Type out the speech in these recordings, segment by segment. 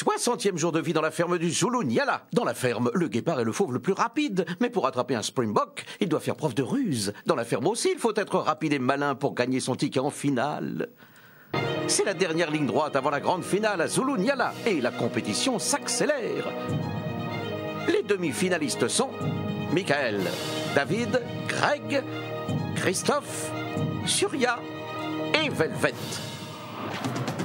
60e jour de vie dans la ferme du Zulu Nyala. Dans la ferme, le guépard est le fauve le plus rapide. Mais pour attraper un Springbok, il doit faire preuve de ruse. Dans la ferme aussi, il faut être rapide et malin pour gagner son ticket en finale. C'est la dernière ligne droite avant la grande finale à Zulu Nyala. Et la compétition s'accélère. Les demi-finalistes sont Michael, David, Greg, Christophe, Surya et Velvet.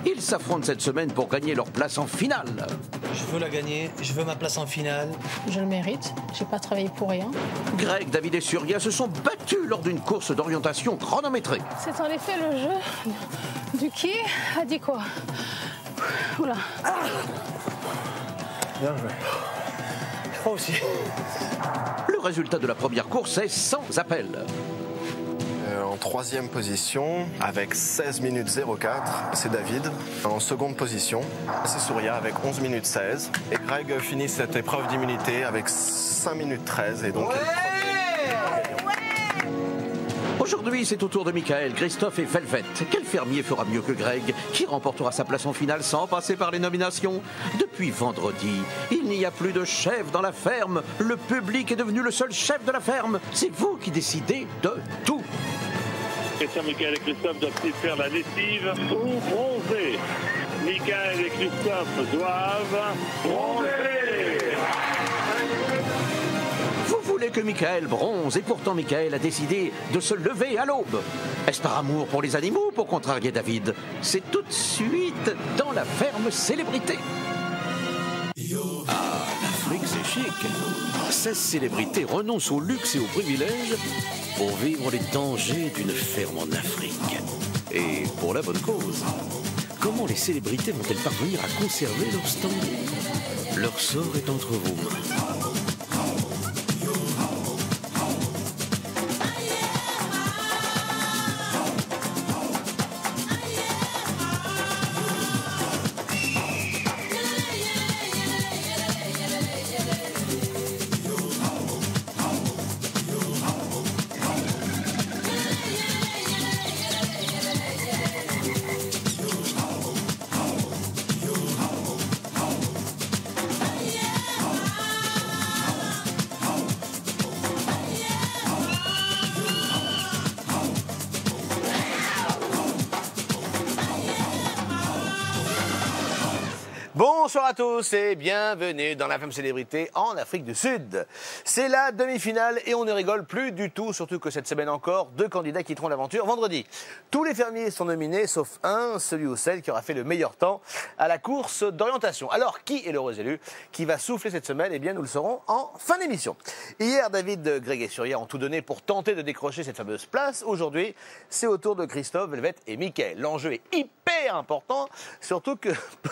Ils s'affrontent cette semaine pour gagner leur place en finale. Je veux la gagner, je veux ma place en finale. Je le mérite, j'ai pas travaillé pour rien. Greg, David et Surya se sont battus lors d'une course d'orientation chronométrée. C'est en effet le jeu du qui a dit quoi. Oula. Ah, bien joué. Je crois aussi. Le résultat de la première course est sans appel. En troisième position, avec 16 minutes 04, c'est David. En seconde position, c'est Surya avec 11 minutes 16. Et Greg finit cette épreuve d'immunité avec 5 minutes 13. Et donc, Aujourd'hui, c'est au tour de Michael, Christophe et Velvet. Quel fermier fera mieux que Greg, qui remportera sa place en finale sans passer par les nominations? Depuis vendredi, il n'y a plus de chef dans la ferme. Le public est devenu le seul chef de la ferme. C'est vous qui décidez de tout. Christian, Michael et Christophe doivent-ils faire la lessive ou bronzer? Michael et Christophe doivent bronzer. Vous voulez que Michael bronze et pourtant Michael a décidé de se lever à l'aube. Est-ce par amour pour les animaux ou pour contrarier David? C'est tout de suite dans la ferme célébrité. Ah, l'Afrique c'est chic. 16 célébrités renoncent au luxe et aux privilèges pour vivre les dangers d'une ferme en Afrique. Et pour la bonne cause. Comment les célébrités vont-elles parvenir à conserver leur standing? Leur sort est entre vos mains. Bonsoir à tous et bienvenue dans la Femme Célébrité en Afrique du Sud. C'est la demi-finale et on ne rigole plus du tout, surtout que cette semaine encore, 2 candidats quitteront l'aventure vendredi. Tous les fermiers sont nominés sauf un, celui ou celle qui aura fait le meilleur temps à la course d'orientation. Alors, qui est l'heureux élu qui va souffler cette semaine? Eh bien, nous le saurons en fin d'émission. Hier, David, Greg et Surya ont tout donné pour tenter de décrocher cette fameuse place. Aujourd'hui, c'est au tour de Christophe, Velvet et Michael. L'enjeu est hyper important, surtout que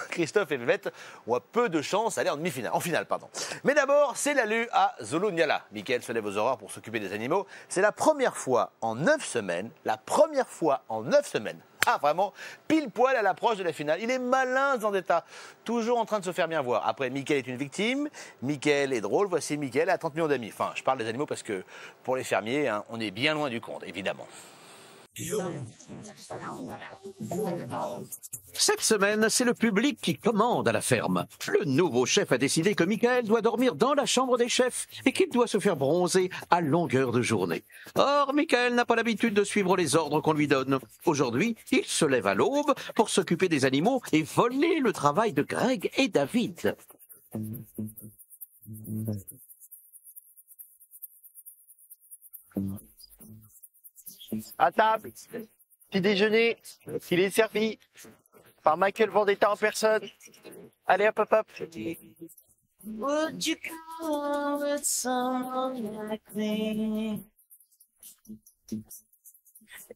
Christophe et Velvet ont peu de chance d'aller en demi-finale, en finale, pardon. Mais d'abord, c'est l'alu à Zulu Nyala. Michael se lève aux aurores pour s'occuper des animaux. C'est la première fois en 9 semaines, ah, vraiment, pile poil à l'approche de la finale. Il est malin, Zandetta, toujours en train de se faire bien voir. Après, Michael est une victime, Michael est drôle, voici Michael à 30 millions d'amis. Enfin, je parle des animaux parce que pour les fermiers, hein, on est bien loin du compte, évidemment. Cette semaine, c'est le public qui commande à la ferme. Le nouveau chef a décidé que Michael doit dormir dans la chambre des chefs et qu'il doit se faire bronzer à longueur de journée. Or, Michael n'a pas l'habitude de suivre les ordres qu'on lui donne. Aujourd'hui, il se lève à l'aube pour s'occuper des animaux et voler le travail de Greg et David. À table, petit déjeuner, il est servi par Michael Vendetta en personne. Allez, hop, hop, hop. Would you come with someone like me?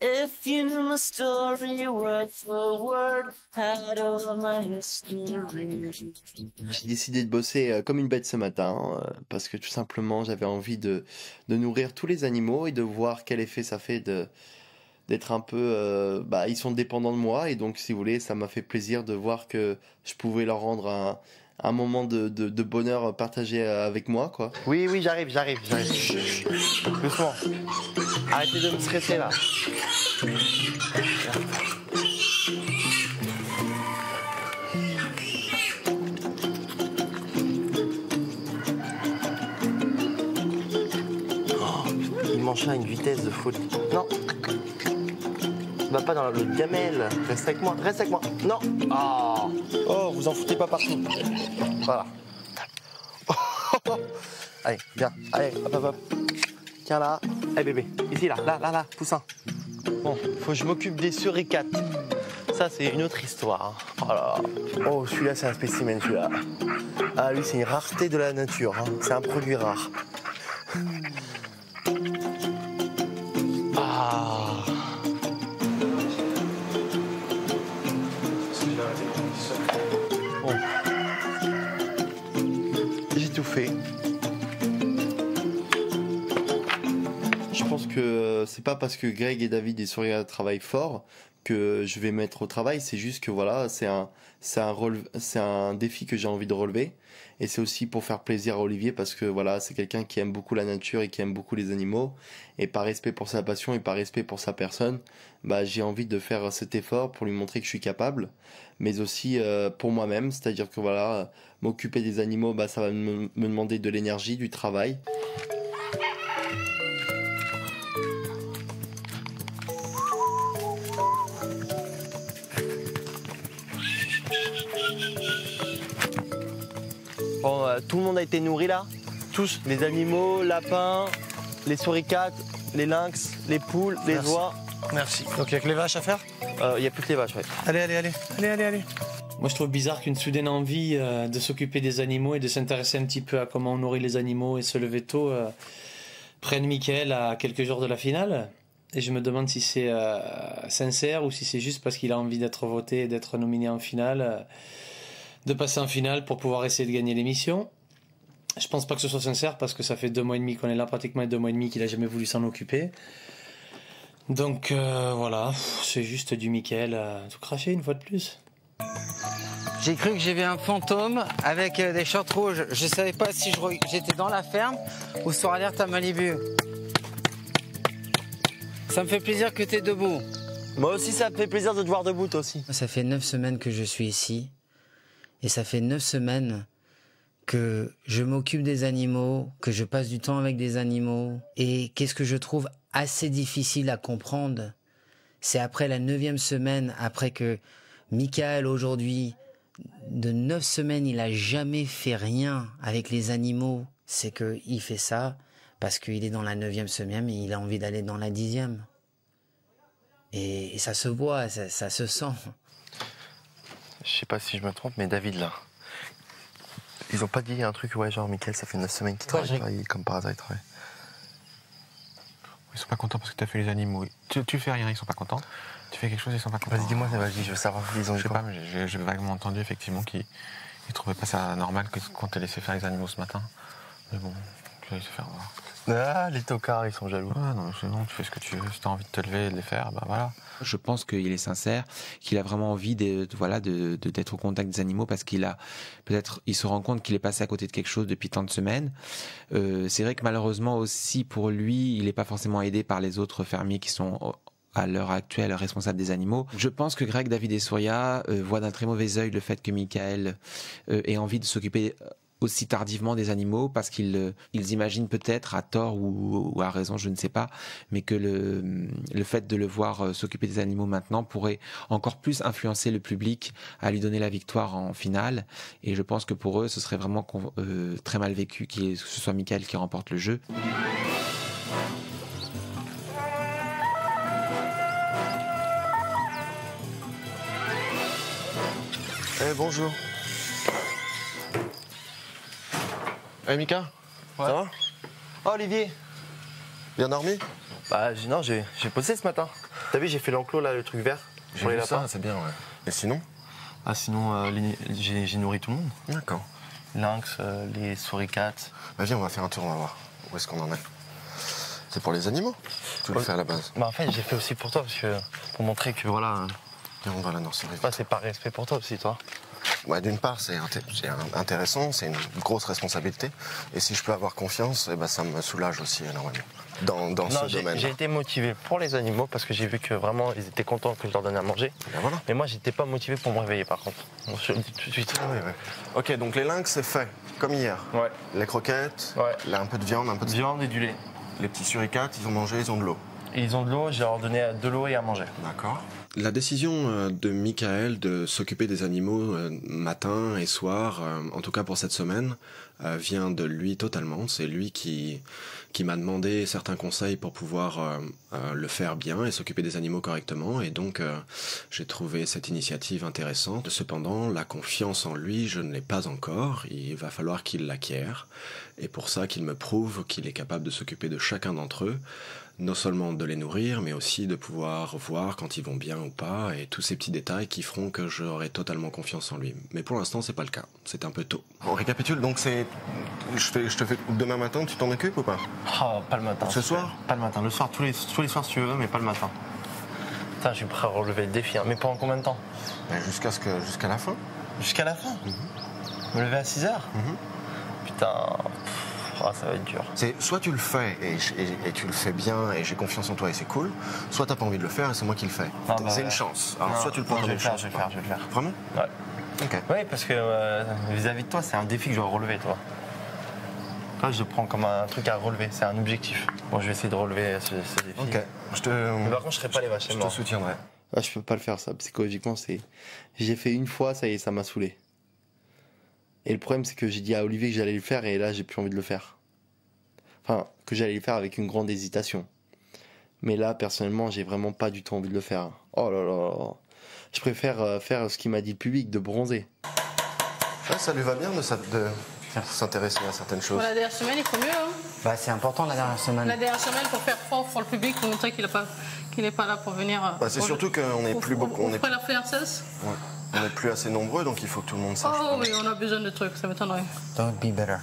If you knew my story word for word, had all my history. J'ai décidé de bosser comme une bête ce matin parce que tout simplement j'avais envie de nourrir tous les animaux et de voir quel effet ça fait d'être un peu... ils sont dépendants de moi et donc si vous voulez ça m'a fait plaisir de voir que je pouvais leur rendre un moment de bonheur partagé avec moi, quoi. Oui, j'arrive. Doucement. Arrêtez de me stresser là. ton chat à une vitesse de folie. Non. Va pas dans le gamelle. Reste avec moi, reste avec moi. Non. Oh, vous en foutez pas partout. Voilà. Allez, viens. Allez, hop, hop, hop. Tiens là. Allez bébé, ici, là, poussin. Bon, faut que je m'occupe des suricates. Ça, c'est une autre histoire. Oh là. Oh, celui-là, c'est un spécimen, celui-là. Ah, lui, c'est une rareté de la nature. Hein. C'est un produit rare. Ah. Bon. J'ai tout fait. Je pense que c'est pas parce que Greg et David et Surya travaillent fort que je vais mettre au travail, c'est juste que voilà, c'est un défi que j'ai envie de relever, et c'est aussi pour faire plaisir à Olivier parce que voilà, c'est quelqu'un qui aime beaucoup la nature et qui aime beaucoup les animaux, et par respect pour sa passion et par respect pour sa personne, bah j'ai envie de faire cet effort pour lui montrer que je suis capable, mais aussi pour moi-même, c'est-à-dire que voilà, m'occuper des animaux, bah ça va me demander de l'énergie, du travail. Bon, tout le monde a été nourri là. Tous, les animaux, lapins, les suricates, les lynx, les poules, les oies. Merci. Donc il n'y a que les vaches à faire? Il n'y a plus que les vaches, ouais. Allez. Moi je trouve bizarre qu'une soudaine envie de s'occuper des animaux et de s'intéresser un petit peu à comment on nourrit les animaux et se lever tôt prenne Mickaël à quelques jours de la finale. Et je me demande si c'est sincère ou si c'est juste parce qu'il a envie d'être voté et d'être nominé en finale. De passer en finale pour pouvoir essayer de gagner l'émission. Je pense pas que ce soit sincère parce que ça fait 2 mois et demi qu'on est là, pratiquement 2 mois et demi qu'il a jamais voulu s'en occuper. Donc voilà, c'est juste du Mickaël tout craché une fois de plus. J'ai cru que j'ai vu un fantôme avec des shorts rouges. Je savais pas si j'étais dans la ferme ou sur Alerte à Malibu. Ça me fait plaisir que tu es debout. Moi aussi, ça me fait plaisir de te voir debout, toi aussi. Ça fait 9 semaines que je suis ici. Et ça fait 9 semaines que je m'occupe des animaux, que je passe du temps avec des animaux. Et qu'est-ce que je trouve assez difficile à comprendre, c'est après la 9e semaine, après que Mickaël aujourd'hui, de 9 semaines, il a jamais fait rien avec les animaux. C'est qu'il fait ça parce qu'il est dans la 9e semaine et il a envie d'aller dans la 10e. Et ça se voit, ça se sent. Je sais pas si je me trompe, mais David, là, ils ont pas dit un truc, ouais, genre, Mickaël, ça fait 9 semaines qu'il travaille, comme par hasard, il travaille. Ils sont pas contents parce que tu as fait les animaux. Tu fais rien, ils sont pas contents. Tu fais quelque chose, ils sont pas contents. Vas-y, dis-moi, je veux savoir. Ils ont je sais pas, mais j'ai vaguement entendu effectivement qu'ils trouvaient pas ça normal qu'on t'ait laissé faire les animaux ce matin. Mais bon, tu vas se faire voir. Ah, les tocards, ils sont jaloux. Ouais, non, c'est bon, tu fais ce que tu veux. Si t'as envie de te lever et de les faire, bah voilà. Je pense qu'il est sincère, qu'il a vraiment envie d'être au contact des animaux parce qu'il a peut-être, il se rend compte qu'il est passé à côté de quelque chose depuis tant de semaines. C'est vrai que malheureusement aussi pour lui, il n'est pas forcément aidé par les autres fermiers qui sont à l'heure actuelle responsables des animaux. Je pense que Greg, David et Surya voient d'un très mauvais œil le fait que Mickaël ait envie de s'occuper aussi tardivement des animaux parce qu'ils imaginent peut-être à tort ou à raison, je ne sais pas, mais que le fait de le voir s'occuper des animaux maintenant pourrait encore plus influencer le public à lui donner la victoire en finale. Et je pense que pour eux, ce serait vraiment très mal vécu que ce soit Mickaël qui remporte le jeu. Bonjour. Mika, ouais. Ça va? Oh, Olivier. Bien dormi? Bah non, j'ai posé ce matin. T'as vu, j'ai fait l'enclos là, le truc vert. J'ai vu ça, c'est bien, ouais. Et sinon? Ah sinon, j'ai nourri tout le monde. D'accord. Lynx, les suricates. Bah viens, on va faire un tour, on va voir où est-ce qu'on en est. C'est pour les animaux? Tu voulais faire à la base? Bah en fait, j'ai fait aussi pour toi, parce que pour montrer que voilà. Viens, on va à la nurserie. Bah, c'est par respect pour toi aussi, toi. Ouais, d'une part, c'est intéressant, c'est une grosse responsabilité. Et si je peux avoir confiance, eh ben, ça me soulage aussi énormément dans ce domaine. J'ai été motivé pour les animaux parce que j'ai vu que vraiment ils étaient contents que je leur donnais à manger. Ben voilà. Mais moi, j'étais pas motivé pour me réveiller par contre. Bon, je le dis tout de suite. Ah, ouais. Ok, donc les lynx, c'est fait, comme hier. Ouais. Les croquettes, ouais. un peu de viande, viande et du lait. Les petits suricates, ils ont mangé, ils ont de l'eau. Et ils ont de l'eau, j'ai leur donné de l'eau et à manger. D'accord. La décision de Michael de s'occuper des animaux matin et soir, en tout cas pour cette semaine, vient de lui totalement. C'est lui qui m'a demandé certains conseils pour pouvoir le faire bien et s'occuper des animaux correctement. Et donc, j'ai trouvé cette initiative intéressante. Cependant, la confiance en lui, je ne l'ai pas encore. Il va falloir qu'il l'acquiert. Et pour ça, qu'il me prouve qu'il est capable de s'occuper de chacun d'entre eux. Non seulement de les nourrir, mais aussi de pouvoir voir quand ils vont bien ou pas, et tous ces petits détails qui feront que j'aurai totalement confiance en lui. Mais pour l'instant, c'est pas le cas. C'est un peu tôt. On récapitule, donc c'est... Je te fais demain matin, tu t'en occupes ou pas? Pas le matin. Ce soir? Pas le matin. Le soir, tous les soirs si tu veux, mais pas le matin. Putain, je suis prêt à relever le défi. Hein. Mais pendant combien de temps? Jusqu'à la fin. Jusqu'à la fin? Me lever à 6h? Putain... ça va être dur. C'est soit tu le fais et tu le fais bien et j'ai confiance en toi et c'est cool, soit t'as pas envie de le faire et c'est moi qui le fais. C'est une chance. Alors soit tu le prends comme une chance. Je vais le faire. Vraiment? Ouais. Ok. Oui, parce que vis-à-vis de toi, c'est un défi que je dois relever, toi. Toi, je le prends comme un truc à relever, c'est un objectif. Bon, je vais essayer de relever ce défi. Ok. Mais par contre, je serai pas les vaches. Je te soutiendrai. Ah, je peux pas le faire, ça. Psychologiquement, j'ai fait une fois, ça y est, ça m'a saoulé. Et le problème, c'est que j'ai dit à Olivier que j'allais le faire et là, j'ai plus envie de le faire. Enfin, que j'allais le faire avec une grande hésitation. Mais là, personnellement, j'ai vraiment pas du tout envie de le faire. Oh là là. Je préfère faire ce qu'il m'a dit le public, de bronzer. Ouais, ça lui va bien de s'intéresser à certaines choses. Bon, la dernière semaine, il faut mieux. Hein. Bah, c'est important la dernière semaine. La dernière semaine, pour faire fort pour le public, pour montrer qu'il n'est pas là pour venir. C'est surtout qu'on n'est plus beaucoup. On est la princesse. Ouais. On n'est plus assez nombreux, donc il faut que tout le monde sache. Oh oui, on a besoin de trucs, ça m'étonnerait. Don't be better.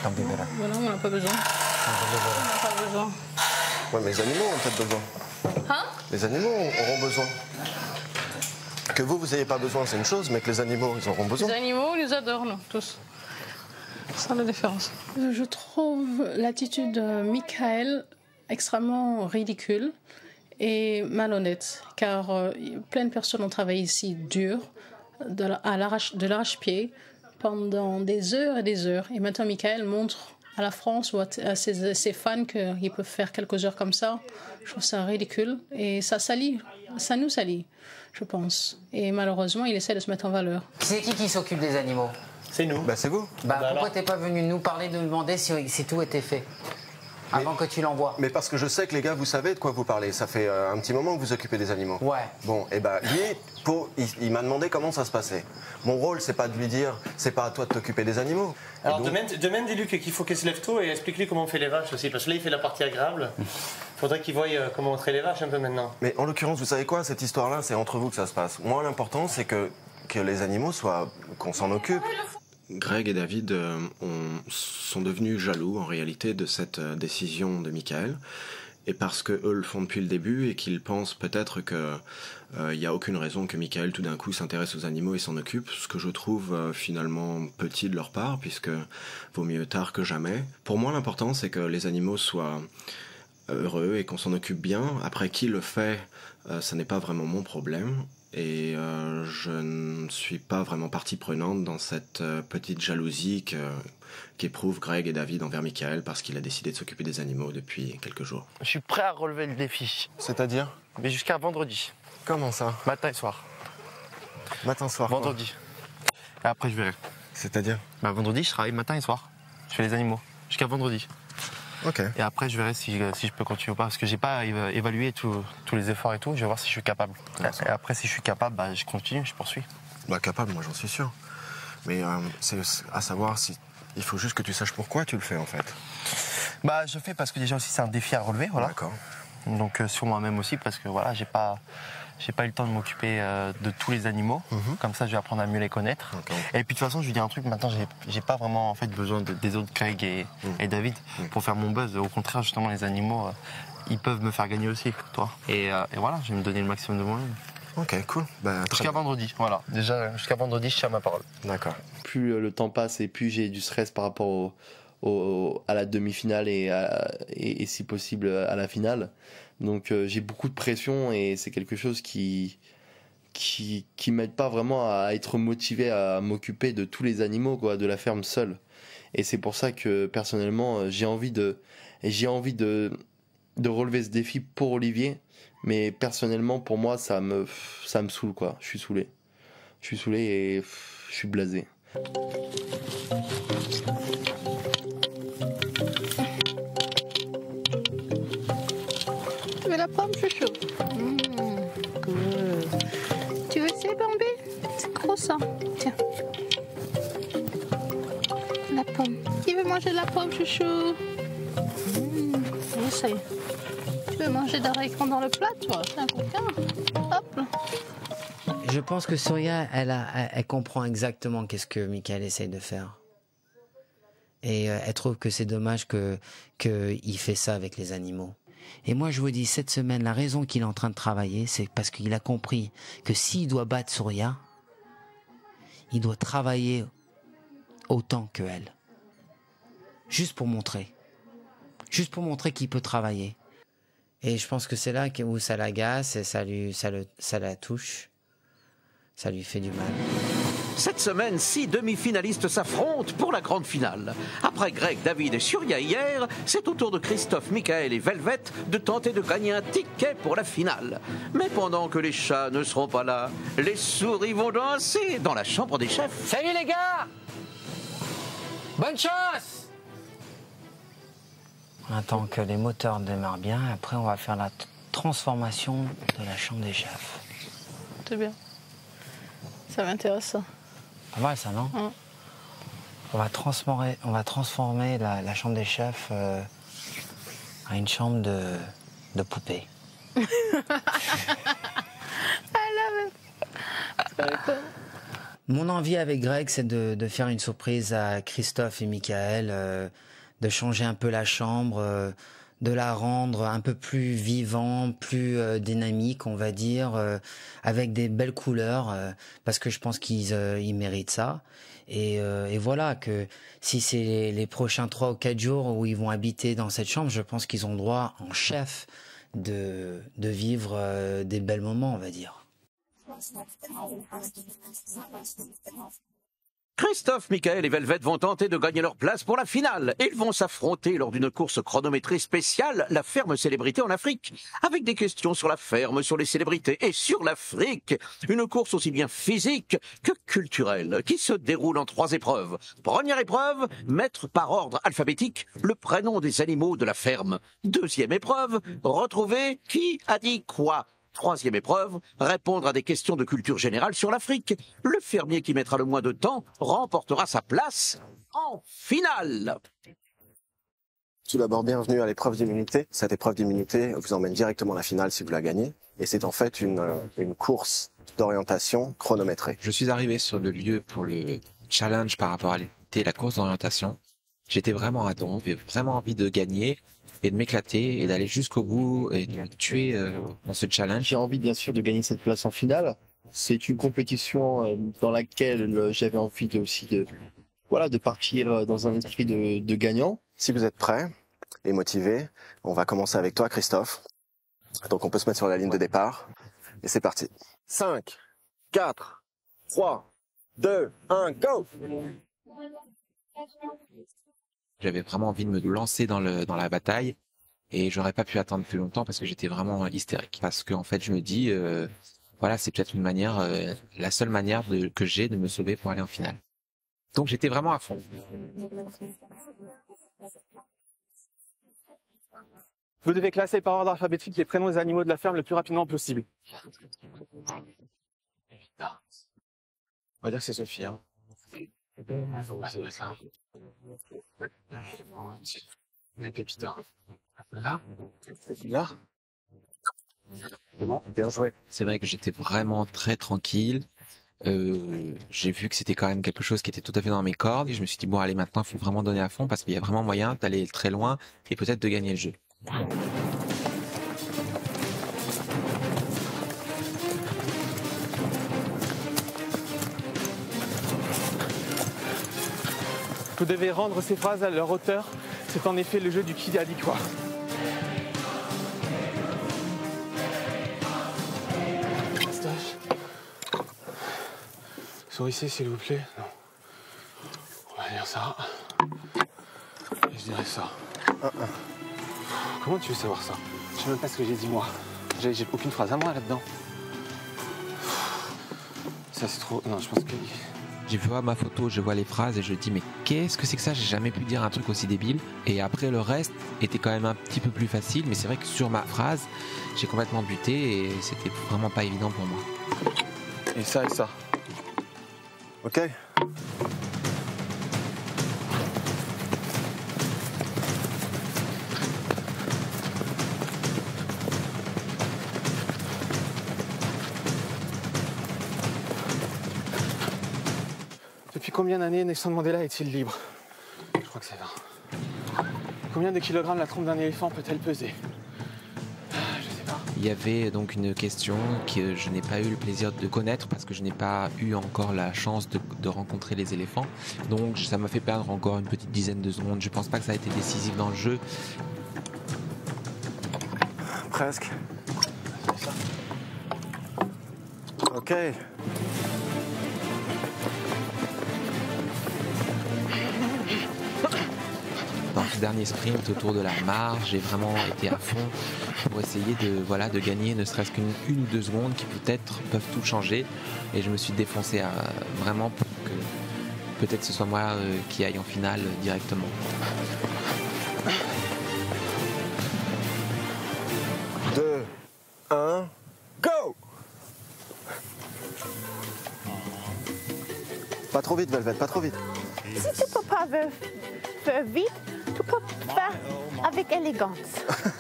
Don't be better. Voilà, on n'a pas besoin. On n'a pas besoin. Ouais, mais les animaux ont peut-être besoin. Hein? Les animaux auront besoin. Que vous n'ayez pas besoin, c'est une chose, mais que les animaux, ils auront besoin. Les animaux, ils nous adorent, nous, tous. C'est ça la différence. Je trouve l'attitude de Michael extrêmement ridicule et malhonnête, car plein de personnes ont travaillé ici dur, de l'arrache-pied, pendant des heures et des heures. Et maintenant, Michael montre à la France ou à ses fans qu'ils peuvent faire quelques heures comme ça. Je trouve ça ridicule et ça nous salit, je pense. Et malheureusement, il essaie de se mettre en valeur. C'est qui s'occupe des animaux? C'est nous. Bah, c'est vous. Pourquoi t'es pas venu nous parler, de nous demander si tout était fait avant que tu l'envoies? Mais parce que je sais que les gars, vous savez de quoi vous parlez. Ça fait un petit moment que vous occupez des animaux. Ouais. Bon, et lui, il m'a demandé comment ça se passait. Mon rôle, c'est pas de lui dire, c'est pas à toi de t'occuper des animaux. Alors demain, dis-lui qu'il faut qu'il se lève tôt et explique-lui comment on fait les vaches aussi. Parce que là, il fait la partie agréable. Il faudrait qu'il voie comment on traite les vaches un peu maintenant. Mais en l'occurrence, vous savez quoi, cette histoire-là, c'est entre vous que ça se passe. Moi, l'important, c'est que les animaux qu'on s'en occupe. Greg et David sont devenus jaloux en réalité de cette décision de Michael, et parce que eux le font depuis le début et qu'ils pensent peut-être que il n'y a aucune raison que Michael tout d'un coup s'intéresse aux animaux et s'en occupe, ce que je trouve finalement petit de leur part, puisque vaut mieux tard que jamais. Pour moi, l'important, c'est que les animaux soient heureux et qu'on s'en occupe bien. Après, qui le fait, ça n'est pas vraiment mon problème. Et je ne suis pas vraiment partie prenante dans cette petite jalousie qu'éprouvent Greg et David envers Michael parce qu'il a décidé de s'occuper des animaux depuis quelques jours. Je suis prêt à relever le défi. C'est-à-dire? Mais jusqu'à vendredi. Comment ça? Matin et soir. Matin, soir. Vendredi. Et après, je verrai. C'est-à-dire? Vendredi, je travaille matin et soir. Je fais les animaux. Jusqu'à vendredi. Ok. Et après, je verrai si je peux continuer ou pas. Parce que j'ai pas évalué tous les efforts et tout. Je vais voir si je suis capable. Et après, si je suis capable, je continue, je poursuis. Capable, moi j'en suis sûr. Mais c'est à savoir si... Il faut juste que tu saches pourquoi tu le fais en fait. Je fais parce que déjà aussi c'est un défi à relever, voilà. D'accord. Donc sur moi-même aussi parce que voilà, j'ai pas eu le temps de m'occuper de tous les animaux. Comme ça, je vais apprendre à mieux les connaître. Okay. Et puis de toute façon, je lui dis un truc. Maintenant, j'ai pas vraiment en fait besoin des autres Craig et David pour faire mon buzz. Au contraire, justement, les animaux, ils peuvent me faire gagner aussi, toi. Et voilà, je vais me donner le maximum de moi-même. Ok, cool. Jusqu'à vendredi, voilà. Déjà, jusqu'à vendredi, je tiens ma parole. D'accord. Plus le temps passe et plus j'ai du stress par rapport à la demi-finale et si possible à la finale. Donc j'ai beaucoup de pression et c'est quelque chose qui m'aide pas vraiment à être motivé à m'occuper de tous les animaux, quoi, de la ferme seule. Et c'est pour ça que personnellement j'ai envie Et j'ai envie de relever ce défi pour Olivier. Mais personnellement, pour moi, ça me saoule, quoi. Je suis saoulé. Je suis saoulé et je suis blasé. Tu veux la pomme, chouchou? Tu veux essayer, Bambi? C'est gros ça. Tiens. La pomme. Qui veut manger la pomme, chouchou? Essaye. Tu veux manger d'haricots dans le plat, toi? C'est un coquin. Hop là. Je pense que Surya, elle comprend exactement qu'est-ce que Michael essaye de faire. Et elle trouve que c'est dommage qu'il fait ça avec les animaux. Et moi, je vous dis, cette semaine, la raison qu'il est en train de travailler, c'est parce qu'il a compris que s'il doit battre Surya, il doit travailler autant qu'elle. Juste pour montrer. Juste pour montrer qu'il peut travailler. Et je pense que c'est là où ça l'agace et ça la touche. Ça lui fait du mal. Cette semaine, 6 demi-finalistes s'affrontent pour la grande finale. Après Greg, David et Surya hier, c'est au tour de Christophe, Michael et Velvet de tenter de gagner un ticket pour la finale. Mais pendant que les chats ne seront pas là, les souris vont danser dans la chambre des chefs. Salut les gars! Bonne chance! On attend que les moteurs démarrent bien. Après, on va faire la transformation de la chambre des chefs. C'est bien. Ça m'intéresse, ça. Pas mal, ça, non? On va transformer la chambre des chefs à une chambre de poupée. I love it. Mon envie avec Greg, c'est de faire une surprise à Christophe et Michael, de changer un peu la chambre, de la rendre un peu plus vivant, plus dynamique, on va dire, avec des belles couleurs, parce que je pense qu'ils méritent ça. Et voilà, que si c'est les prochains 3 ou 4 jours où ils vont habiter dans cette chambre, je pense qu'ils ont droit, en chef, de vivre des belles moments, on va dire. Christophe, Michael et Velvet vont tenter de gagner leur place pour la finale. Ils vont s'affronter lors d'une course chronométrée spéciale, la ferme célébrité en Afrique, avec des questions sur la ferme, sur les célébrités et sur l'Afrique. Une course aussi bien physique que culturelle, qui se déroule en 3 épreuves. Première épreuve, mettre par ordre alphabétique le prénom des animaux de la ferme. Deuxième épreuve, retrouver qui a dit quoi. Troisième épreuve, répondre à des questions de culture générale sur l'Afrique. Le fermier qui mettra le moins de temps remportera sa place en finale. Tout d'abord, bienvenue à l'épreuve d'immunité. Cette épreuve d'immunité vous emmène directement à la finale si vous la gagnez. Et c'est en fait une course d'orientation chronométrée. Je suis arrivé sur le lieu pour le challenge par rapport à la course d'orientation. J'étais vraiment à don, j'avais vraiment envie de gagner et de m'éclater et d'aller jusqu'au bout et de me tuer dans ce challenge. J'ai envie bien sûr de gagner cette place en finale. C'est une compétition dans laquelle j'avais envie de partir dans un esprit de gagnant. Si vous êtes prêts et motivés, on va commencer avec toi, Christophe. Donc on peut se mettre sur la ligne de départ. Et c'est parti. 5, 4, 3, 2, 1, go! J'avais vraiment envie de me lancer dans la bataille et j'aurais pas pu attendre plus longtemps parce que j'étais vraiment hystérique. Parce que en fait, je me dis, voilà, c'est peut-être une manière, la seule manière que j'ai de me sauver pour aller en finale. Donc j'étais vraiment à fond. Vous devez classer par ordre alphabétique les prénoms des animaux de la ferme le plus rapidement possible. On va dire que c'est Sophie. Hein. Pépita. Là. Bien joué. C'est vrai que j'étais vraiment très tranquille. J'ai vu que c'était quand même quelque chose qui était tout à fait dans mes cordes et je me suis dit bon allez maintenant il faut vraiment donner à fond parce qu'il y a vraiment moyen d'aller très loin et peut-être de gagner le jeu. Vous devez rendre ces phrases à leur auteur. C'est en effet le jeu du qui a dit quoi. Sourissez s'il vous plaît. Non. On va dire ça. Et je dirais ça. Comment tu veux savoir ça? Je sais même pas ce que j'ai dit moi. J'ai aucune phrase à moi là-dedans. Ça c'est trop... Non, je pense que... J'ai vu ma photo, je vois les phrases et je dis mais qu'est-ce que c'est que ça? J'ai jamais pu dire un truc aussi débile. Et après le reste était quand même un petit peu plus facile, mais c'est vrai que sur ma phrase, j'ai complètement buté et c'était vraiment pas évident pour moi. Et ça et ça. Ok. Depuis combien d'années Nelson Mandela est-il libre? Je crois que c'est 20. Combien de kilogrammes la trompe d'un éléphant peut-elle peser? Je sais pas. Il y avait donc une question que je n'ai pas eu le plaisir de connaître parce que je n'ai pas eu encore la chance de rencontrer les éléphants. Donc ça m'a fait perdre encore une petite dizaine de secondes. Je pense pas que ça a été décisif dans le jeu. Presque. Ok. Dans ce dernier sprint autour de la mare, j'ai vraiment été à fond pour essayer de gagner ne serait-ce qu'une ou deux secondes qui peut-être peuvent tout changer. Et je me suis défoncé vraiment pour que peut-être ce soit moi qui aille en finale directement. Deux, un, go! Pas trop vite, Velvet, pas trop vite. Si tu peux pas faire vite, tu peux faire avec élégance.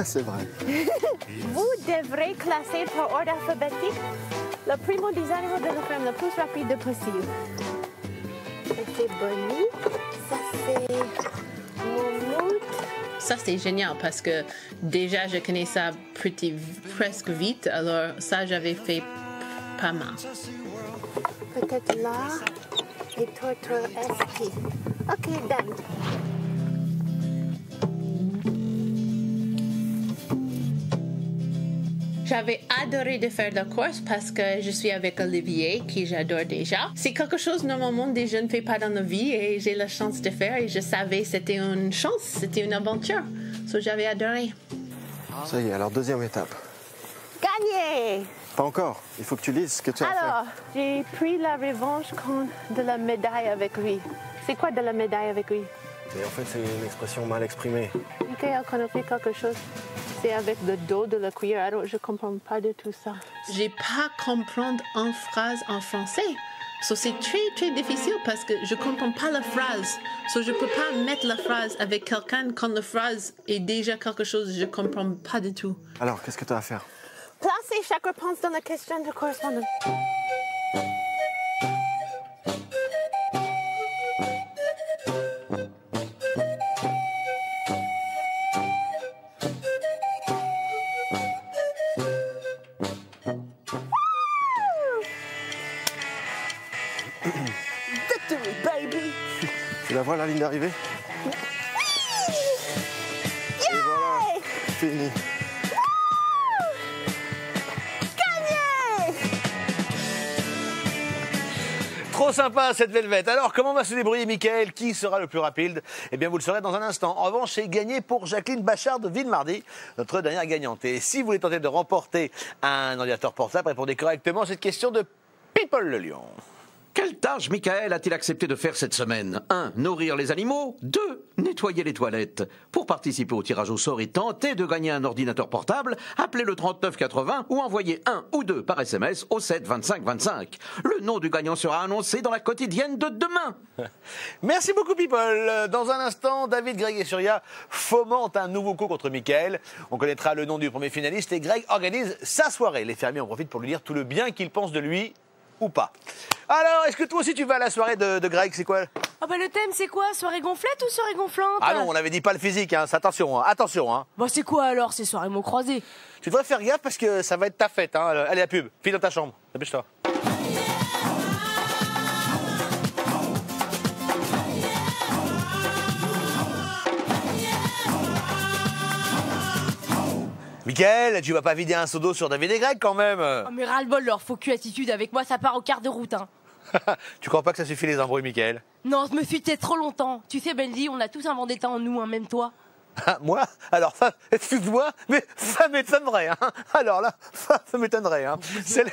C'est vrai. Vous devrez classer par ordre alphabétique le primo des animaux de la ferme le plus rapide possible. Ça c'est Bonnie, ça c'est Moumoute. Ça, c'est génial parce que déjà, je connais ça presque vite. Alors, ça, j'avais fait pas mal. Peut-être là et Tortoise ST. Ok, done. J'avais adoré de faire la course parce que je suis avec Olivier, qui j'adore déjà. C'est quelque chose normalement des jeunes ne font pas dans la vie et j'ai la chance de faire et je savais que c'était une chance, c'était une aventure. So, j'avais adoré. Ça y est, alors deuxième étape. Gagné! Pas encore, il faut que tu lises ce que tu as fait. Alors, j'ai pris la revanche contre de la médaille avec lui. C'est quoi de la médaille avec lui? Mais en fait, c'est une expression mal exprimée. Ok, on a fait quelque chose. C'est avec le dos de la cuillère. Alors, je comprends pas de tout ça. J'ai pas comprendre une phrase en français. So, c'est très, très difficile parce que je comprends pas la phrase. So, je peux pas mettre la phrase avec quelqu'un quand la phrase est déjà quelque chose que je comprends pas du tout. Alors, qu'est-ce que tu as à faire? Placez chaque réponse dans la question de correspondance. Victory, baby! Tu la vois, la ligne d'arrivée? Et voilà, fini. Trop sympa cette Velvet. Alors comment va se débrouiller Mickaël? Qui sera le plus rapide? Eh bien vous le saurez dans un instant. En revanche, c'est gagné pour Jacqueline Bachard de Ville-Mardy, notre dernière gagnante. Et si vous voulez tenter de remporter un ordinateur portable, répondez correctement à cette question de People le Lion. Quelle tâche Mickaël a-t-il accepté de faire cette semaine? 1. Nourrir les animaux. 2. Nettoyer les toilettes. Pour participer au tirage au sort et tenter de gagner un ordinateur portable, appelez le 3980 ou envoyez 1 ou 2 par SMS au 7 25 25. Le nom du gagnant sera annoncé dans la quotidienne de demain. Merci beaucoup People. Dans un instant, David, Greg et Surya fomentent un nouveau coup contre Mickaël. On connaîtra le nom du premier finaliste et Greg organise sa soirée. Les fermiers en profitent pour lui dire tout le bien qu'ils pensent de lui ou pas. Alors, est-ce que toi aussi tu vas à la soirée de Greg? C'est quoi? Ah bah le thème c'est quoi? Soirée gonflette ou soirée gonflante? Ah non, on avait dit pas le physique, hein. Attention, hein. Attention. Hein. Bah c'est quoi alors? C'est soirée mots croisés. Tu devrais faire gaffe parce que ça va être ta fête. Hein. Allez, la pub, file dans ta chambre, dépêche-toi. Mickaël, tu vas pas vider un seau d'eau sur David et Greg quand même. Oh mais ras-le-bol, leur faux cul attitude avec moi, ça part au quart de route. Hein. Tu crois pas que ça suffit les embrouilles, Mickaël? Non, je me suis tais trop longtemps. Tu sais, Benji, on a tous un vendetta en nous, hein, même toi. Moi, alors, excuse-moi, mais ça m'étonnerait. Hein. Alors là, ça m'étonnerait. Hein. C'est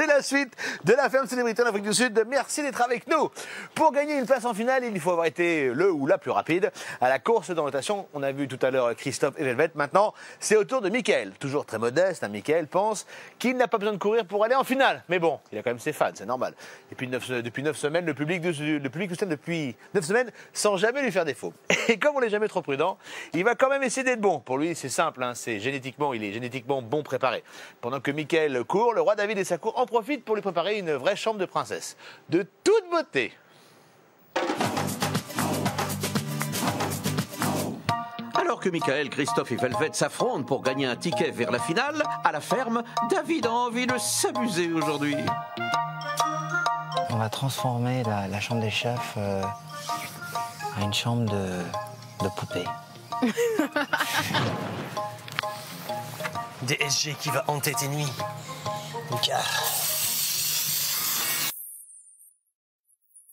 la suite de la ferme célébrité en Afrique du Sud. Merci d'être avec nous. Pour gagner une place en finale, il faut avoir été le ou la plus rapide. À la course dans rotation, on a vu tout à l'heure Christophe et Velvet. Maintenant, c'est au tour de Mickaël. Toujours très modeste, hein, Mickaël pense qu'il n'a pas besoin de courir pour aller en finale. Mais bon, il a quand même ses fans, c'est normal. Et puis depuis 9 semaines, le public nous soutient depuis 9 semaines sans jamais lui faire défaut. Et comme on n'est jamais trop prudent, il va quand même essayer d'être bon. Pour lui, c'est simple, hein, il est génétiquement bon préparé. Pendant que Mickaël court, le roi David et sa cour en profitent pour lui préparer une vraie chambre de princesse. De toute beauté. Alors que Mickaël, Christophe et Velvet s'affrontent pour gagner un ticket vers la finale, à la ferme, David a envie de s'amuser aujourd'hui. On va transformer la chambre des chefs à une chambre de poupée. DSG qui va hanter tes nuits. Mika.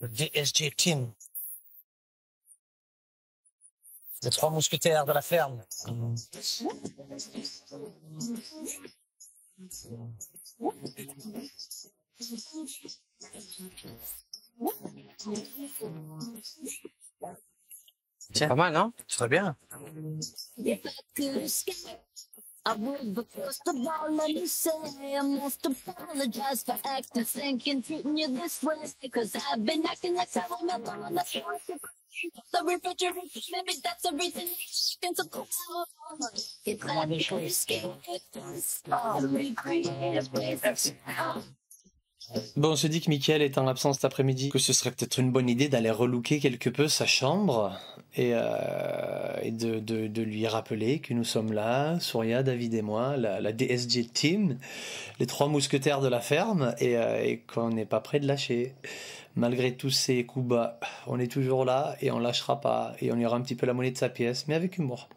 Le DSG Team. Les 3 mousquetaires de la ferme. C'est pas mal, non? C'est très bien. I would, but first of all, let me say I must apologize for acting, thinking, treating you this way, because I've been acting like several men on the floor. The refrigerator, maybe that's the reason it's been so cold. It's not because Bon, on se dit que Mickaël est en absence cet après-midi, que ce serait peut-être une bonne idée d'aller relooker quelque peu sa chambre et de lui rappeler que nous sommes là, Souria, David et moi, la DSG Team, les 3 mousquetaires de la ferme, et qu'on n'est pas prêt de lâcher. Malgré tous ces coups bas, on est toujours là et on lâchera pas, et on ira un petit peu la monnaie de sa pièce, mais avec humour.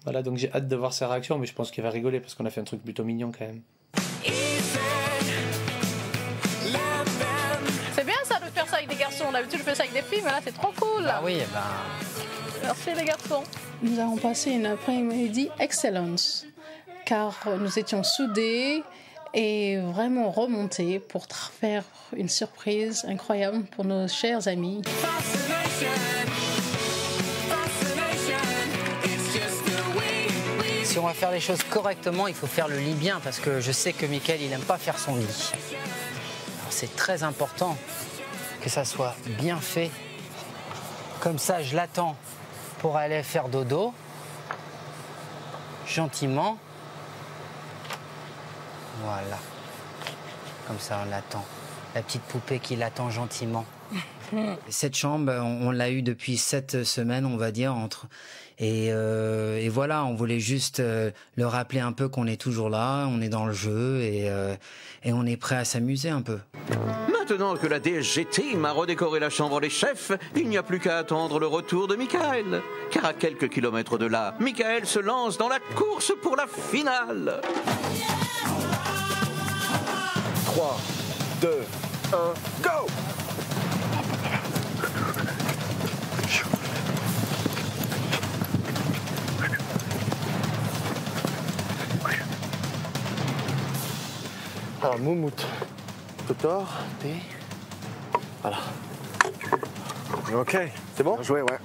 Voilà, donc j'ai hâte de voir ses réactions, mais je pense qu'il va rigoler parce qu'on a fait un truc plutôt mignon quand même. C'est bien ça de faire ça avec des garçons. D'habitude, je fais ça avec des filles, mais là, c'est trop cool. Ah oui, Merci les garçons. Nous avons passé une après-midi excellente, car nous étions soudés et vraiment remontés pour faire une surprise incroyable pour nos chers amis. Si on va faire les choses correctement, il faut faire le lit bien, parce que je sais que Mickaël, il n'aime pas faire son lit. Alors c'est très important que ça soit bien fait. Comme ça, je l'attends pour aller faire dodo, gentiment. Voilà. Comme ça, on l'attend. La petite poupée qui l'attend gentiment. Cette chambre, on l'a eue depuis 7 semaines, on va dire, et voilà, on voulait juste le rappeler un peu qu'on est toujours là, on est dans le jeu et on est prêt à s'amuser un peu. Maintenant que la DSG Team a redécoré la chambre des chefs, il n'y a plus qu'à attendre le retour de Mickaël. Car à quelques kilomètres de là, Mickaël se lance dans la course pour la finale. 3, 2, 1, go! Alors, Moumout, Totor, T. Voilà. Ok, c'est bon? Joué, ouais.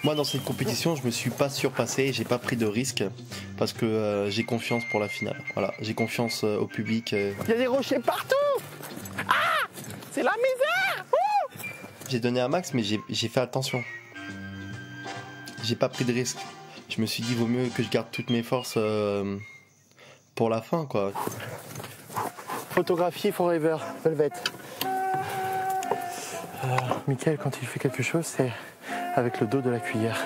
Moi, dans cette compétition, je me suis pas surpassé, j'ai pas pris de risque parce que j'ai confiance pour la finale. Voilà, j'ai confiance au public. Il y a des rochers partout! Ah! C'est la misère! J'ai donné un max, mais j'ai fait attention. J'ai pas pris de risque. Je me suis dit, vaut mieux que je garde toutes mes forces pour la fin, quoi. Photographie forever, Velvet. Mickaël, quand il fait quelque chose, c'est avec le dos de la cuillère.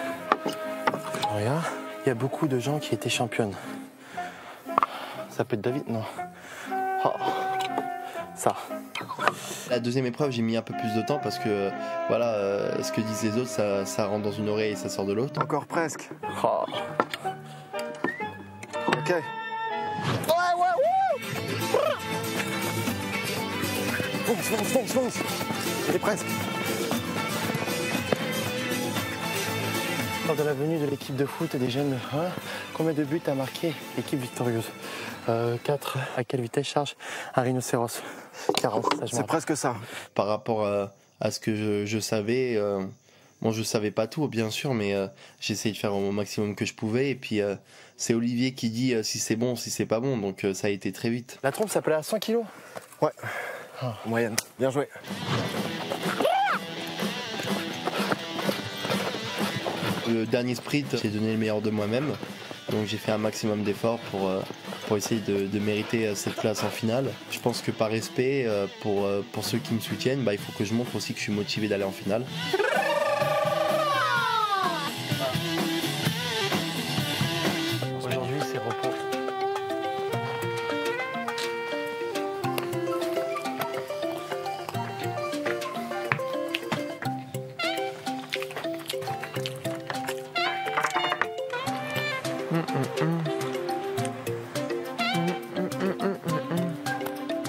Regarde, il y a beaucoup de gens qui étaient championnes. Ça peut être David, non. Oh. Ça. La deuxième épreuve, j'ai mis un peu plus de temps parce que, voilà, ce que disent les autres, ça rentre dans une oreille et ça sort de l'autre. Encore presque. Oh. Ok. Fonce. Elle est presque. lors de la venue de l'équipe de foot et des jeunes. Hein, combien de buts a marqué l'équipe victorieuse 4. À quelle vitesse charge un rhinocéros? 40. C'est presque ça. Par rapport à ce que je savais, bon, je savais pas tout, bien sûr, mais j'ai essayé de faire au maximum que je pouvais. Et puis, c'est Olivier qui dit si c'est bon, si c'est pas bon. Donc, ça a été très vite. La trompe, ça plaît à 100 kilos? Ouais. Moyenne. Bien joué. Le dernier sprint, j'ai donné le meilleur de moi-même. Donc j'ai fait un maximum d'efforts pour essayer de mériter cette place en finale. Je pense que par respect pour ceux qui me soutiennent, il faut que je montre aussi que je suis motivé d'aller en finale. Aujourd'hui, c'est repos.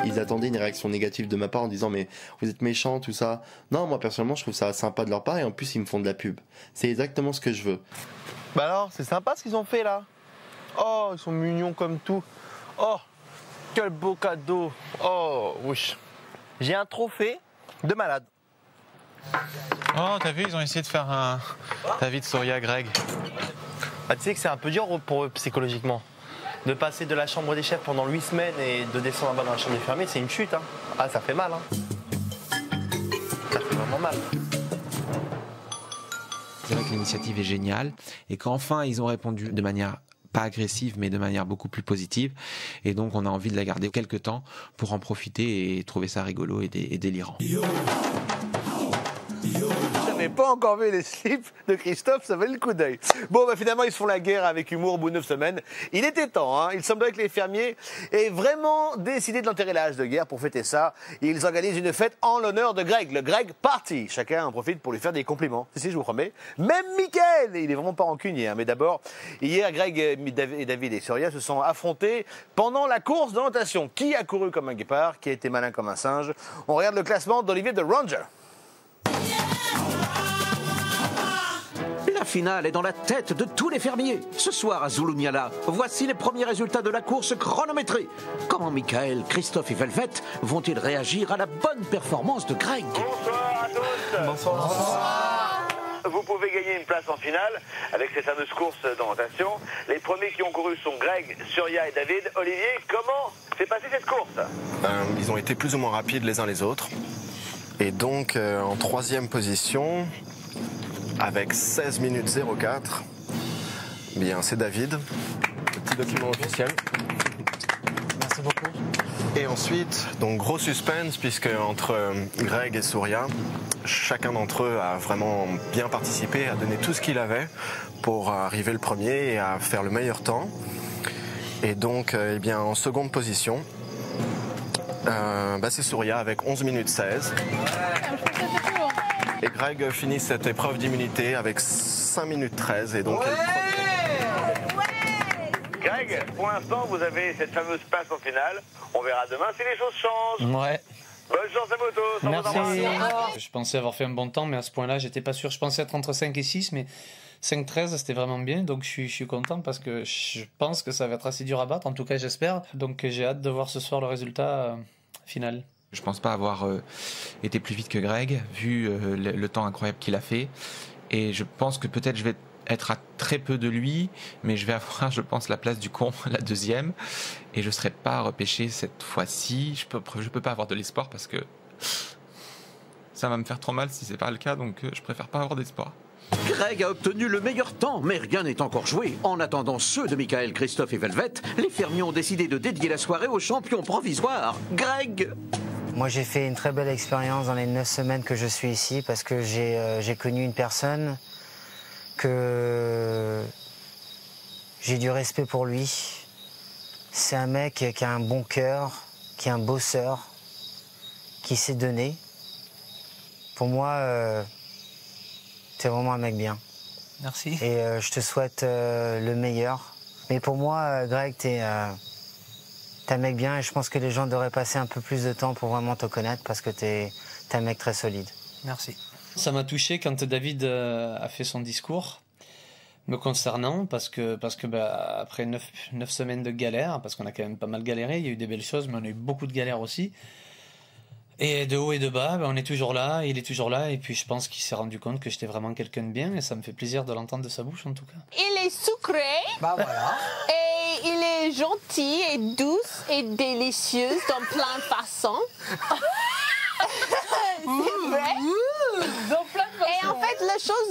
Ils attendaient une réaction négative de ma part en disant mais vous êtes méchant, tout ça. Non, moi personnellement je trouve ça sympa de leur part et en plus ils me font de la pub. C'est exactement ce que je veux. Bah alors, c'est sympa ce qu'ils ont fait là. Oh, ils sont mignons comme tout. Oh, quel beau cadeau. Oh, oui. J'ai un trophée de malade. Oh, t'as vu, ils ont essayé de faire un David Soria Greg. Bah, tu sais que c'est un peu dur pour eux psychologiquement. De passer de la chambre des chefs pendant 8 semaines et de descendre en bas dans la chambre des fermiers, c'est une chute. Hein. Ah, ça fait mal. Hein. Ça fait vraiment mal. C'est vrai que l'initiative est géniale et qu'enfin ils ont répondu de manière pas agressive mais de manière beaucoup plus positive et donc on a envie de la garder quelques temps pour en profiter et trouver ça rigolo et délirant. J'avais pas encore vu les slips de Christophe, ça valait le coup d'œil. Bon, finalement, ils se font la guerre avec humour au bout de 9 semaines. Il était temps, hein. Il semblerait que les fermiers aient vraiment décidé de l'enterrer la hache de guerre pour fêter ça. Ils organisent une fête en l'honneur de Greg, le Greg Party. Chacun en profite pour lui faire des compliments. Si, je vous promets. Même Mickaël, il est vraiment pas rancunier, hein. Mais d'abord, hier, Greg et David et Soria se sont affrontés pendant la course d'orientation. Qui a couru comme un guépard? Qui a été malin comme un singe? On regarde le classement d'Olivier de Ranger. La finale est dans la tête de tous les fermiers. Ce soir à Zulunyala, voici les premiers résultats de la course chronométrée. Comment Mickaël, Christophe et Velvet vont-ils réagir à la bonne performance de Greg? Bonsoir à tous. Bonsoir. Vous pouvez gagner une place en finale avec ces fameuses courses d'orientation. Les premiers qui ont couru sont Greg, Soria et David. Olivier, comment s'est passée cette course? Ils ont été plus ou moins rapides les uns les autres. Et donc, en 3e position, avec 16 minutes 04, bien, c'est David, le petit document officiel. Merci beaucoup. Et ensuite, donc gros suspense, puisque entre Greg et Soria, chacun d'entre eux a vraiment bien participé, a donné tout ce qu'il avait pour arriver le premier et à faire le meilleur temps. Et donc, eh bien, en seconde position, c'est Soria avec 11 minutes 16. Et Greg finit cette épreuve d'immunité avec 5 minutes 13. Et donc, Greg, pour l'instant, vous avez cette fameuse place en finale. On verra demain si les choses changent. Ouais. Bonne chance à vous tous. Merci. Je pensais avoir fait un bon temps, mais à ce point-là, j'étais pas sûr. Je pensais être entre 5 et 6, mais 5-13, c'était vraiment bien. Donc je suis content parce que je pense que ça va être assez dur à battre. En tout cas, j'espère. Donc j'ai hâte de voir ce soir le résultat final. Je pense pas avoir été plus vite que Greg, vu le temps incroyable qu'il a fait. Et je pense que peut-être je vais être à très peu de lui, mais je vais avoir, je pense, la place du con, la deuxième. Et je serai pas repêché cette fois-ci. Je peux pas avoir de l'espoir parce que ça va me faire trop mal si c'est pas le cas. Donc je préfère pas avoir d'espoir. Greg a obtenu le meilleur temps, mais rien n'est encore joué. En attendant ceux de Mickaël, Christophe et Velvet, les fermiers ont décidé de dédier la soirée au champion provisoire, Greg. Moi, j'ai fait une très belle expérience dans les 9 semaines que je suis ici parce que j'ai connu une personne que j'ai du respect pour lui. C'est un mec qui a un bon cœur, qui est un bosseur, qui sait donner. Pour moi, t'es vraiment un mec bien. Merci. Et je te souhaite le meilleur. Mais pour moi, Greg, t'es un mec bien et je pense que les gens devraient passer un peu plus de temps pour vraiment te connaître parce que t'es un mec très solide. Merci. Ça m'a touché quand David a fait son discours me concernant parce que bah, après 9 semaines de galère, parce qu'on a quand même pas mal galéré, il y a eu des belles choses, mais on a eu beaucoup de galères aussi. Et de haut et de bas, bah, on est toujours là, il est toujours là, et puis je pense qu'il s'est rendu compte que j'étais vraiment quelqu'un de bien, et ça me fait plaisir de l'entendre de sa bouche en tout cas. Il est sucré. Bah voilà. Et il est gentil et douce et délicieuse dans plein de façons. C'est vrai. Dans plein de façons. Et en fait,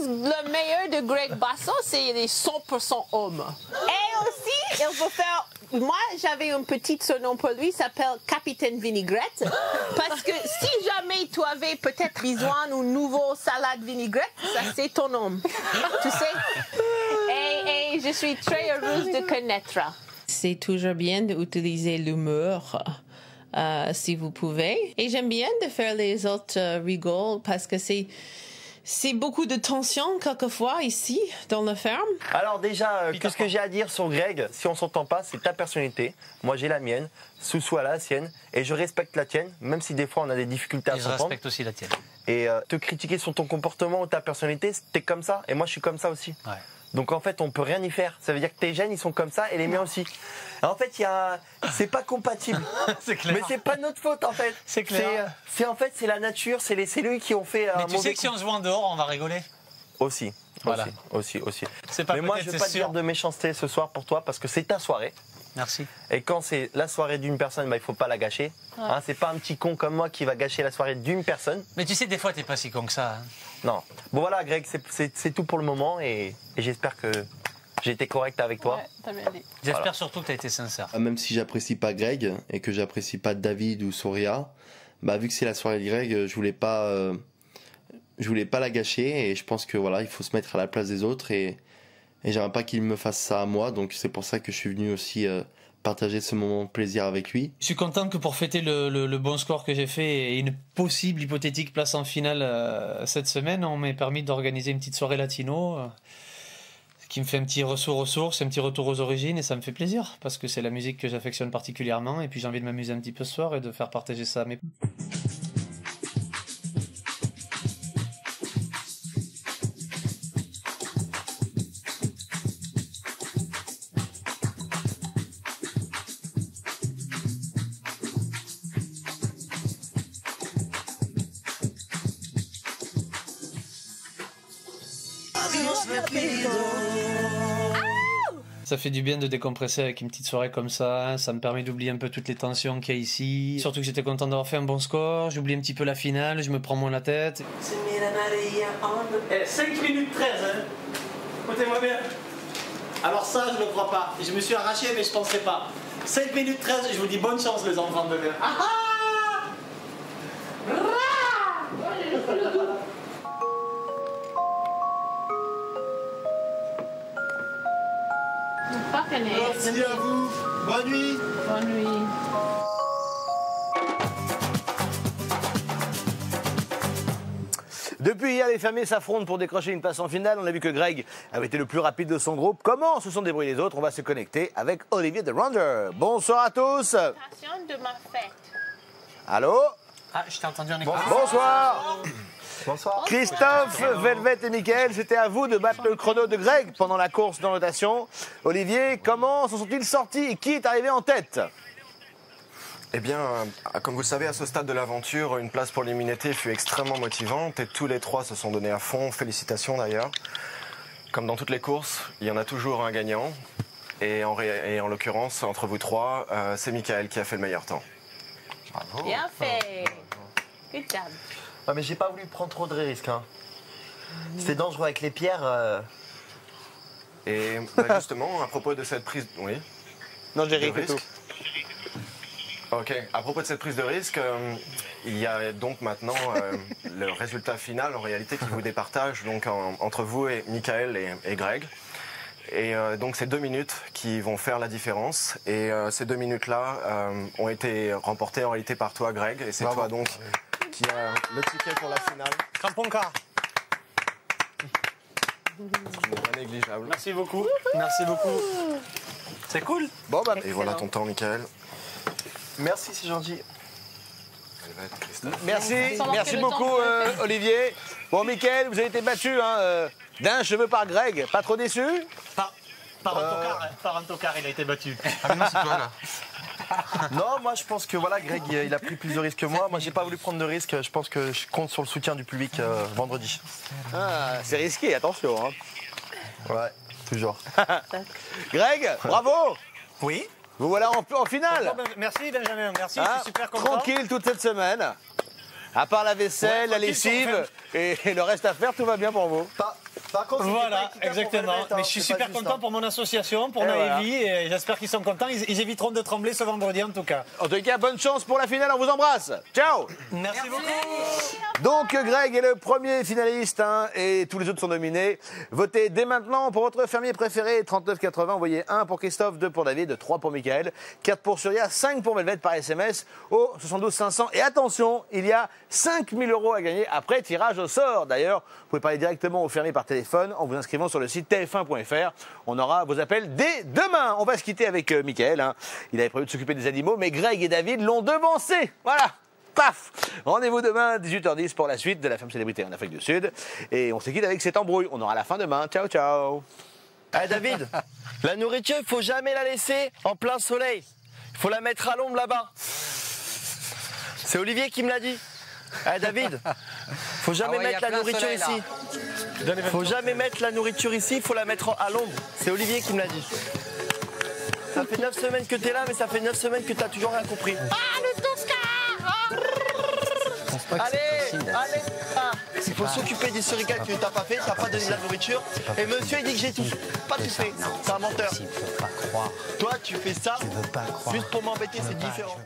le meilleur de Greg Basson, c'est qu'il est 100% homme. Et aussi, il faut faire... Moi, j'avais un petit surnom pour lui, il s'appelle Capitaine Vinaigrette. Parce que si jamais tu avais peut-être besoin d'une nouvelle salade vinaigrette, ça c'est ton nom. Tu sais? Et je suis très heureuse de connaître. C'est toujours bien d'utiliser l'humour. Si vous pouvez. Et j'aime bien de faire les autres rigoler parce que c'est beaucoup de tension quelquefois ici dans la ferme. Alors déjà, qu'est-ce que j'ai à dire sur Greg? Si on s'entend pas, c'est ta personnalité. Moi j'ai la mienne, Soussou a la sienne, et je respecte la tienne, même si des fois on a des difficultés à s'entendre. Je respecte aussi la tienne. Et te critiquer sur ton comportement ou ta personnalité, t'es comme ça, et moi je suis comme ça aussi. Ouais. Donc en fait, on peut rien y faire. Ça veut dire que tes gènes, ils sont comme ça et les miens aussi. En fait, c'est pas compatible. C'est clair. Mais c'est pas notre faute en fait. C'est clair. En fait, c'est la nature, c'est les cellules qui ont fait. Mais tu sais que si on se voit en dehors, on va rigoler. Aussi. Voilà. Aussi. C'est pas Mais moi, je veux pas dire de méchanceté ce soir pour toi parce que c'est ta soirée. Merci. Et quand c'est la soirée d'une personne, bah, il faut pas la gâcher. Ouais. Hein, c'est pas un petit con comme moi qui va gâcher la soirée d'une personne. Mais tu sais, des fois, t'es pas si con que ça. Hein. Non. Bon voilà, Greg, c'est tout pour le moment et j'espère que j'ai été correct avec toi. Ouais, t'as bien dit. J'espère surtout que t'as été sincère. Même si j'apprécie pas Greg et que j'apprécie pas David ou Soria, bah vu que c'est la soirée de Greg, je voulais pas la gâcher et je pense que voilà, il faut se mettre à la place des autres et j'aimerais pas qu'il me fasse ça à moi, donc c'est pour ça que je suis venu aussi partager ce moment de plaisir avec lui. Je suis content que pour fêter le bon score que j'ai fait et une possible hypothétique place en finale cette semaine, on m'ait permis d'organiser une petite soirée latino qui me fait un petit retour aux sources, un petit retour aux origines, et ça me fait plaisir parce que c'est la musique que j'affectionne particulièrement et puis j'ai envie de m'amuser un petit peu ce soir et de faire partager ça à mes... Ça fait du bien de décompresser avec une petite soirée comme ça, ça me permet d'oublier un peu toutes les tensions qu'il y a ici. Surtout que j'étais content d'avoir fait un bon score, j'oublie un petit peu la finale, je me prends moins la tête. 5 minutes 13, hein. Écoutez-moi bien. Alors ça, je ne crois pas. Je me suis arraché, mais je pensais pas. 5 minutes 13, je vous dis bonne chance les enfants de bien. Ah ah! Merci à vous. Bonne nuit. Bonne nuit. Depuis hier, les fermiers s'affrontent pour décrocher une place en finale. On a vu que Greg avait été le plus rapide de son groupe. Comment se sont débrouillés les autres? On va se connecter avec Olivier de Rounder. Bonsoir à tous. De ma fête. Allô? Ah, je t'ai entendu en écho. Bonsoir. Bonsoir. Christophe, Velvet et Mickaël, c'était à vous de battre le chrono de Greg pendant la course dans notation. Olivier, comment s'en sont-ils sortis et qui est arrivé en tête? Eh bien, comme vous le savez, à ce stade de l'aventure, une place pour l'immunité fut extrêmement motivante et tous les trois se sont donnés à fond. Félicitations d'ailleurs. Comme dans toutes les courses, il y en a toujours un gagnant. Et en l'occurrence, entre vous trois, c'est Mickaël qui a fait le meilleur temps. Bravo. Bien fait. Good job. Ouais, mais j'ai pas voulu prendre trop de risques. Hein. C'est dangereux avec les pierres. Et bah, justement, à propos de cette prise... Oui. Non, j'ai ri, de c'est risque. Ok, à propos de cette prise de risque, il y a donc maintenant le résultat final en réalité qui vous départage donc entre vous et Mickaël et Greg. Et donc c'est 2 minutes qui vont faire la différence. Et ces 2 minutes-là ont été remportées en réalité par toi, Greg. Et c'est toi donc qui a le ticket pour la finale. Crampon-car. Ce n'est pas négligeable. Merci beaucoup. Merci beaucoup. C'est cool. Bon, bah, et voilà ton temps, Mickaël. Merci, c'est gentil. Merci beaucoup Olivier. Bon Mickaël, vous avez été battu d'un cheveu par Greg, pas trop déçu? Par un tocard, il a été battu. Ah mais non, c'est toi là. Non, moi je pense que voilà, Greg il a pris plus de risques que moi. Moi j'ai pas voulu prendre de risques. Je pense que je compte sur le soutien du public vendredi. Ah, c'est risqué, attention. Hein. Ouais, toujours. Greg, bravo. Oui. Vous voilà en finale. Merci Benjamin, merci, je suis super content. Tranquille toute cette semaine. À part la vaisselle, la lessive et le reste à faire, tout va bien pour vous. Par contre, voilà, exactement. Mais je suis super content pour mon association, pour Naevi, et j'espère qu'ils sont contents. Ils éviteront de trembler ce vendredi en tout cas. En tout cas, bonne chance pour la finale, on vous embrasse. Ciao. Merci beaucoup. Donc Greg est le premier finaliste et tous les autres sont nominés. Votez dès maintenant pour votre fermier préféré, 39,80. Envoyez 1 pour Christophe, 2 pour David, 3 pour Mickaël, 4 pour Surya, 5 pour Velvet par SMS au 72 500. Et attention, il y a 5 000 € à gagner après tirage au sort. D'ailleurs, vous pouvez parler directement au fermier par téléphone en vous inscrivant sur le site tf1.fr. On aura vos appels dès demain. On va se quitter avec Mickaël. Il avait prévu de s'occuper des animaux, mais Greg et David l'ont devancé. Voilà. Paf! Rendez-vous demain, 18h10 pour la suite de la Ferme Célébrité en Afrique du Sud. Et on se quitte avec cette embrouille. On aura la fin demain. Ciao, ciao. Hey David, la nourriture, il faut jamais la laisser en plein soleil. Il faut la mettre à l'ombre là-bas. C'est Olivier qui me l'a dit. Hey David, faut jamais mettre la nourriture ici. Faut jamais mettre la nourriture ici, il faut la mettre à l'ombre. C'est Olivier qui me l'a dit. Ça fait 9 semaines que t'es là, mais ça fait 9 semaines que t'as toujours rien compris. Ah, le Tosca! Allez, il faut s'occuper des suricats que tu n'as pas fait, t'as pas donné de la nourriture. Et monsieur il dit que j'ai tout. Pas tout fait. C'est un menteur. Je veux pas croire. Toi tu fais ça Je veux pas croire. juste pour m'embêter, c'est différent.